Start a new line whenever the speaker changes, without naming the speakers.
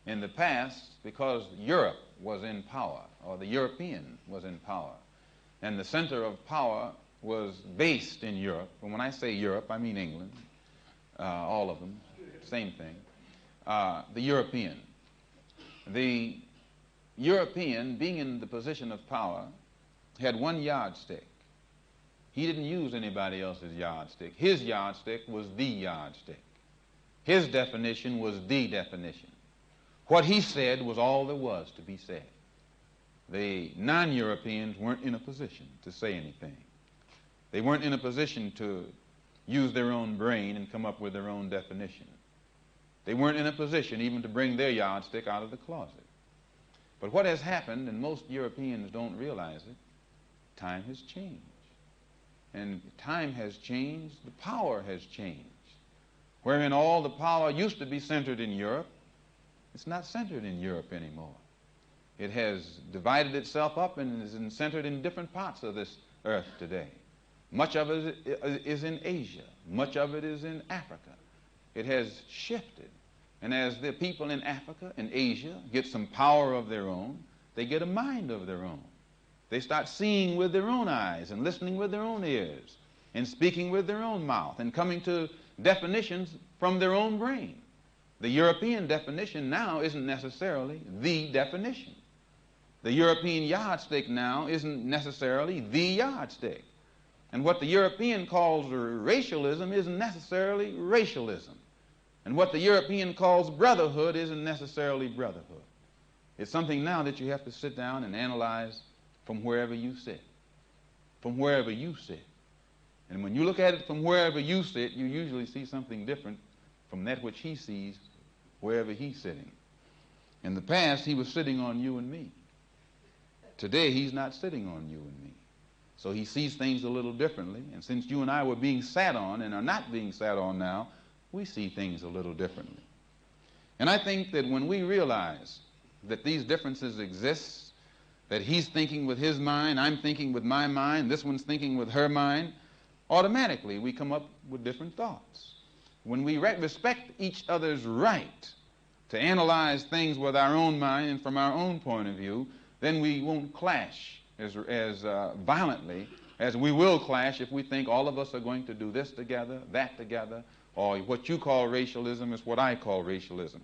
In the past, because Europe was in power, or the European was in power, and the center of power was based in Europe, and when I say Europe, I mean England, all of them, same thing, the European. The European, being in the position of power, had one yardstick. He didn't use anybody else's yardstick. His yardstick was the yardstick. His definition was the definition. What he said was all there was to be said. The non-Europeans weren't in a position to say anything. They weren't in a position to use their own brain and come up with their own definition. They weren't in a position even to bring their yardstick out of the closet. But what has happened, and most Europeans don't realize it, time has changed. And time has changed, the power has changed. Wherein all the power used to be centered in Europe, it's not centered in Europe anymore. It has divided itself up and is centered in different parts of this earth today. Much of it is in Asia. Much of it is in Africa. It has shifted. And as the people in Africa and Asia get some power of their own, they get a mind of their own. They start seeing with their own eyes and listening with their own ears and speaking with their own mouth and coming to definitions from their own brain. The European definition now isn't necessarily the definition. The European yardstick now isn't necessarily the yardstick. And what the European calls racialism isn't necessarily racialism. And what the European calls brotherhood isn't necessarily brotherhood. It's something now that you have to sit down and analyze from wherever you sit. From wherever you sit. And when you look at it from wherever you sit, you usually see something different from that which he sees wherever he's sitting. In the past, he was sitting on you and me. Today, he's not sitting on you and me. So he sees things a little differently. And since you and I were being sat on and are not being sat on now, we see things a little differently. And I think that when we realize that these differences exist, that he's thinking with his mind, I'm thinking with my mind, this one's thinking with her mind, automatically we come up with different thoughts. When we respect each other's right to analyze things with our own mind and from our own point of view, then we won't clash as violently as we will clash if we think all of us are going to do this together, that together, or what you call racialism is what I call racialism.